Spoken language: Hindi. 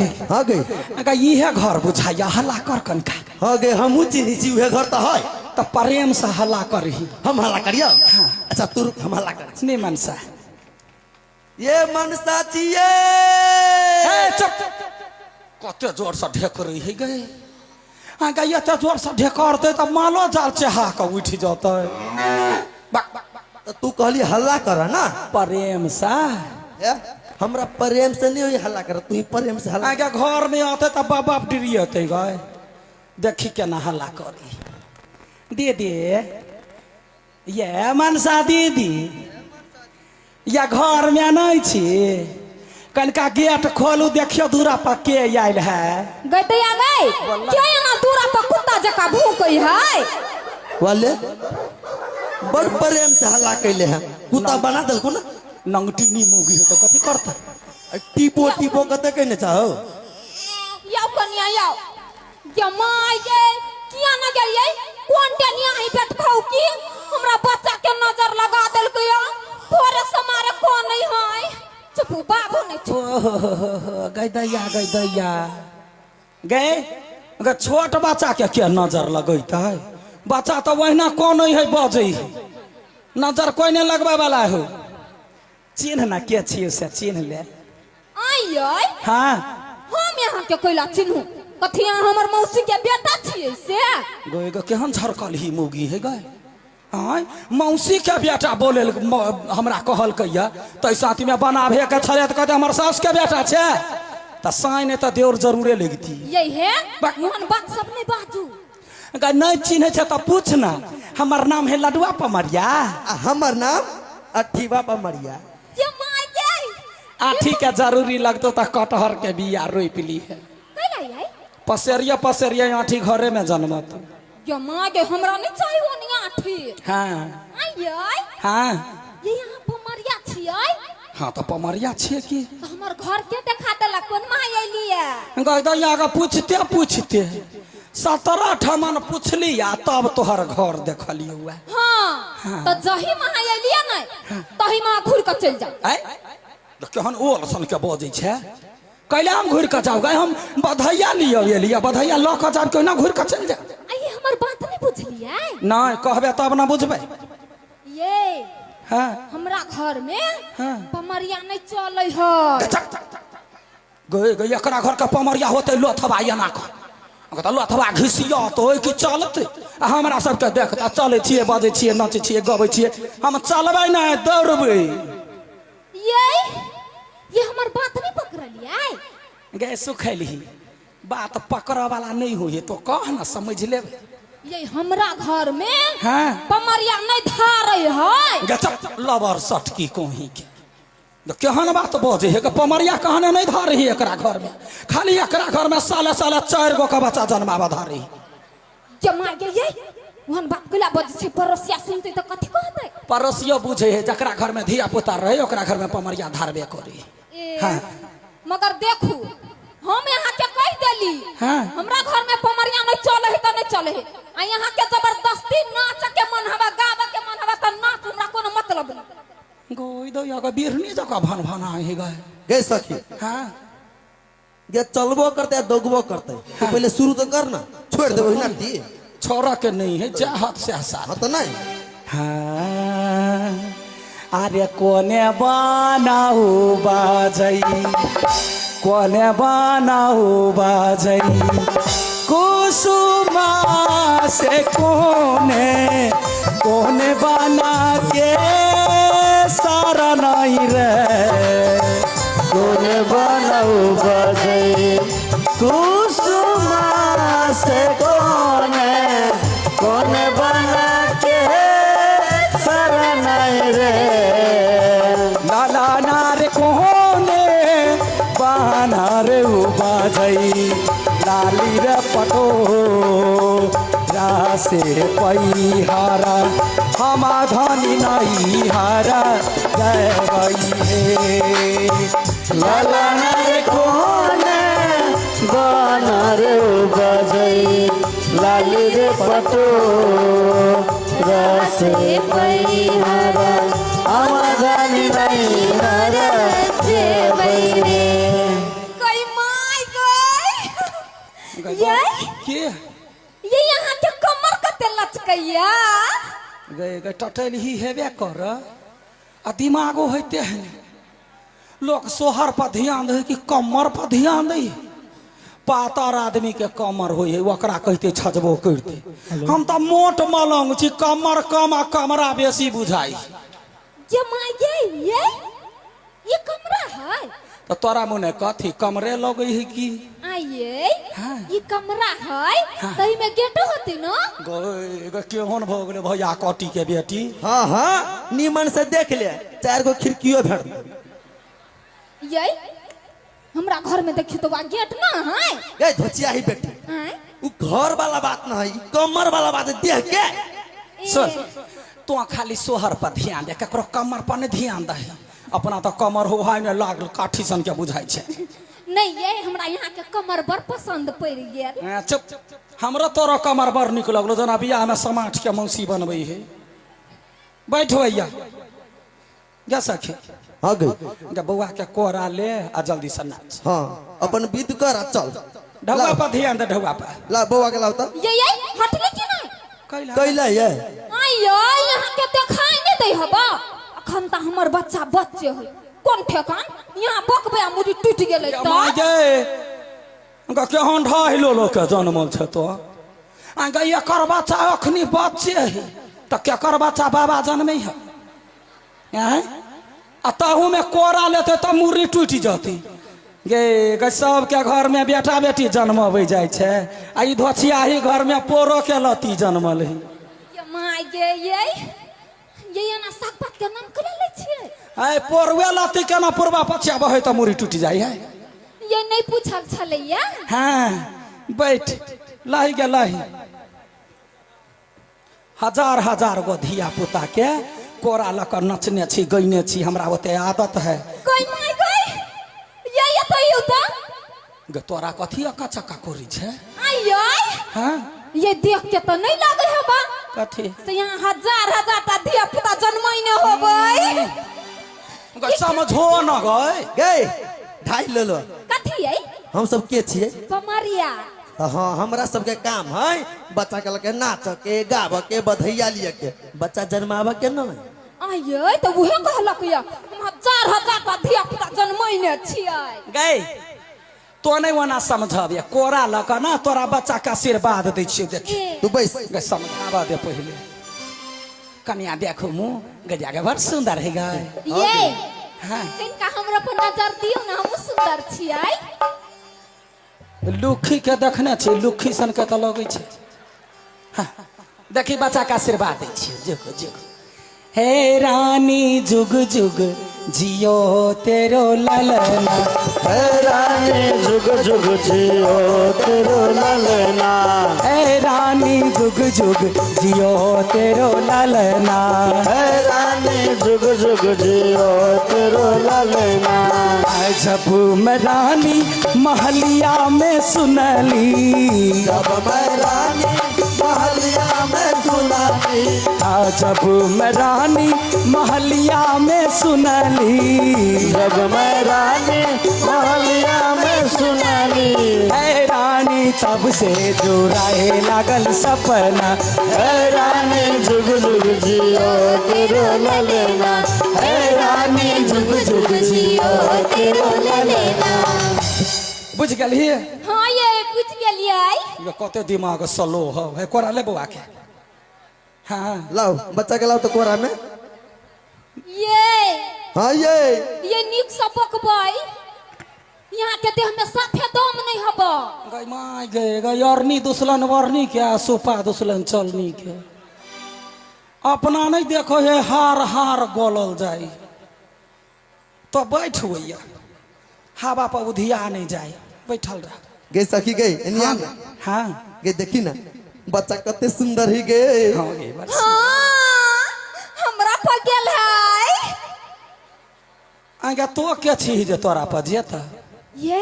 गे हाँ गे इहे घर बुझाइया हल्ला कर कनका हाँ गे हम चिन्ही छी उहे घर तो है तो प्रेम से हल्ला करही हम हल्ला करियो हाँ। अच्छा तू रुक हम हल्ला कर नहीं मनसा ये मनसा छिए चुप कते जोर से ढेक रही है गए हाँ गई एते जोर से ढेकरते तो मालो जाल चहा के उठ जाते तो तू कहली हल्ला कर ना प्रेम सा हमरा प्रेम से नहीं हुई हल्ला कर तू ही प्रेम से हल्ला आगे घर में आते तो बाबा डरियते गए देखी केना हल्ला करी दीदी ये मनसा दीदी या घर में नहीं छी कनका गेट खोलू देखियो दूरा पर के आयल है गैया गई क्या ना दूरा पर कुत्ता जका भूकई है वाले बड़ प्रेम से हल्ला कैले हैं कुत्ता बना दलको ना नंगटी नी मुगी है तो कथी करता टीपो टीपो कते कहने चाहो याओ कनिया याओ जमाई गे किया न गेलिए कोन टेनिया ही पेट खाऊ की हमरा बच्चा के नजर लगा देल गया थोड़े समारे को नहीं है चुप बाबू ने गई दैया गए अगर छोट बच्चा के क्या नजर लगता है बच्चा तो वहीना कौन है बजे नजर कोई नहीं लगवा वाला हो चिन्ह ना के छिए से चिन्ह ले आई हाँ हम यहाँ के कोइला चिन्हू कथिया हमर मौसी के बेटा छिए से गोए गो केहन झरकल ही मुगी है गए हाँ मौसी के बेटा बोले हमरा कहल कैया तो साथी में बनावे के छले तो कहते हमर सास के बेटा छे तो साइन तो देवर जरूरे लगती यही है मोहन बात सब नहीं बाजू अगर नहीं चिन्हे छे तो पूछना हमर नाम है लडुआ पमरिया हमर नाम अठीवा पमरिया ये माय गई आठी के जरूरी लगतो तो कटहर के बिया रोप ली है पसेरिया पसेरिया आठी घरे में जन्मत ये माय गई हमरा नहीं चाहिए वो नहीं आठी हाँ आई हाँ ये यहाँ पमरिया छिए हाँ तो पमरिया छे की तो हमर घर के देखा देला कोन माय अइली है गैया के पूछते 17 मन पूछली तब तोहर घर देखलिए हुआ हाँ तो जही माय अइली नहीं तही मां घुर के चल जा केहन ओल सन के बजे छे कैले हम घुर के जाओ गए हम बधैया लिया बधैया ल के जाब केना घुर के चल जा आई हमर बात नहीं बुझलिए नहीं कहबे तब ना बुझबे ये हाँ हमरा घर में हाँ। पमरिया नहीं चले है गए एकरा घर के पमरिया होते लोथबा एना कर लोथबा घिसिया तो कि चलते हमरा सबके देखता चले छिए बजे छिए नाचे छिए गबे छिए हम चलबे ना दौड़बे ये हमर बात नहीं पकड़लिए गए सुखैली बात पकड़ वाला नहीं हुई तो कह ना समझ लेबे ये हमरा घर में हाँ पमरिया नहीं धारे है लबर सटकी कोही के केहन बात बजे है पमरिया कहने नहीं धारे है एकरा घर में खाली एकरा घर में साले 4 गो का बच्चा जन्मावा धारे जमा गए वहन बात कला बजे से पड़ोसिया सुनते तो कथि कहते पड़ोसियो बुझे है जकरा घर में धिया पुता रहे ओकरा घर में पमरिया धारबे करी हाँ मगर देखू हम यहाँ के कह देली हाँ। हमरा घर में पमरिया नहीं चले है तो नहीं चले है आ यहाँ के जबरदस्ती नाच के मन हवा गावे के मन हवा तो नाच हमरा कोनो मतलब नहीं गोई दो या बिरनी जका भन भन है गए गे सखी हाँ ये चलबो करते दोगबो करते तो पहले शुरू तो करना छोड़ दे वही ना दी छोरा के नहीं है जहात से आसार हाँ तो नहीं हाँ अरे कोने बनाऊ बाजई कोने बनाऊ बाजई कुसुमा से कोने बना के सारा नहीं रे कोने बनाऊ बाजई कुसुमा से कोने बना के सारा नहीं रे लाला नारे कोने बाना रे बाजई लाली रे पटो रासे पैहारा हमा धनी नहीं हारा जय गई हे लाला नारे कोने बाना रे बाजई लाली रे पटो रासे पैहारा हमा धनी नहीं हारा जय गई रे कई माय ये के ये यहाँ के कमर कते लचकैया गए टटल ही हेबे कर आ दिमागो होते है लोग सोहर पर ध्यान दे कि कमर पर ध्यान दे पातर आदमी के कमर हो ओकरा कहते छजबो करते हम तो मोट मलंग छी कमर कम आ कमरा बेसी बुझाई ये कमरा है तो तोरा मुने कथी कमरे लगे है कि आइए हाँ। ये कमरा है हाँ। तही में गेट होती ना केहन भ गेले भैया कटी के बेटी हाँ हाँ नीमन से देख ले 4 गो खिड़कियों भेट ये हमरा घर में देखी तो गेट ना है गए धोचिया ही बेटी उ घर वाला बात ना है कमर वाला बात है देख के सुन तो खाली सोहर पर ध्यान दे ककरो कमर पर नहीं ध्यान दे अपना तो कमर हो हाय ने लागल काठी सन के बुझाई छे नहीं ये हमरा यहाँ के कमर बड़ पसंद पड़ गेल चुप हमरा तोरा कमर बड़ निक लगलो जना बियाह में समाट के मौसी बनबै है बैठ भैया जा सखी हाँ गई बउआ के कोरा ले आ जल्दी से नाच हाँ अपन विद कर चल ढौआ पर ध्यान दे ढौआ पर ला बउआ के लाओ त ये हटले कि नहीं कैला ये आइयो यहाँ के देखाई नहीं दे हबा अखन त हमर बच्चा बच्चे है कौन ठेकान यहाँ बकबे मुड़ी टूट गेलै त माय गे केहन ढाइलो लोग के जन्मल छ तो आगे एकर बच्चा अखनी बच्चे है त केकर बच्चा बाबा जन्मे है हैं आ ताहू में कोरा लेते त मुड़ी टूट जाती गे सबके घर में बेटा बेटी जन्मबै जाय छै आ ई धोछिया ही घर में पोरो के लती जन्मल है माय गे ये ना साग पात के नाम कले ले छियै आय पोरवे लती केना पुरबा पछिया बहे त मुड़ी टूट जाय है ये नहीं पूछल छलैया हाँ बैठ लाही गे लाही हजार हजार गो धिया पुता के कोरा लकर नचने छी गईने छी हमरा ओते आदत है कोई माय गई ये तो युता गे तोरा कथी अका चक्का कोरी छै आइयो हाँ ये देख के तो नहीं लगे हबा कथी तो यहाँ हजार हजार ता धिया पुता जन्मैने होबै गे समझो न गए गए ढाई ले लो कथी है हम सब के छिए कमरिया हाँ हमरा सबके काम है बच्चा के लगे नाच के गाव के बधैया लिए के बच्चा जन्माव के न आइयो तो उहे कहलक या हम हजार हजार ता धिया पुता जन्मैने छियै गए तो नहीं वना समझब कोरा लकर ना तोरा बच्चा के आशीर्वाद दै छियै देखी तू बैस गे समझावा दे पहले कन्या देखो मुँह गजा के बड़ सुंदर है गए ये हाँ इनका हमरा पर नजर दियो ना हम सुंदर छियै लुखी के देखने छी लुखी सन के तो लगे छै हाँ देखी बच्चा के आशीर्वाद दै छियै देखो देखो हे रानी जुग जुग जियो तेरो ललना हे रानी जुग जुग जियो तेरो ललना हे रानी जुग जुग जियो तेरो ललना हे रानी जुग जुग जियो तेरो ललना जब मैं रानी महलिया में सुनली जब मैं रानी महलिया में सुनाली जब मैं रानी महलिया में सुनली जब मैं रानी महलिया में सुनाली हे रानी तब से जो राहे लागल सपना हे रानी जुग जुग जियो तेरो ललना हे रानी जुग जुग जियो तेरो ललना बुझ गलिए हाँ ये बुझ गेलियै कते दिमाग स्लो है कोरा ले बउआ के हाँ लाओ बच्चा के लाओ तो कोरा में ये हाँ ये नीक से बकबै यहाँ के देह में साफे दम नहीं हबा गई माय गए गई अरनी दुसलन वरनी के सोपा दुसलन चलनी के अपना नहीं देखो ये हार हार गोलल जाई तो बैठ हुआ हवा पर उधिया नहीं जाए बैठल रह गे सखी गई एनिया में हाँ गे देखी ना बच्चा कते सुंदर ही गे हाँ गे बस हाँ हमरा पर गेल है आगे तो के छी जे तोरा पर जेता ये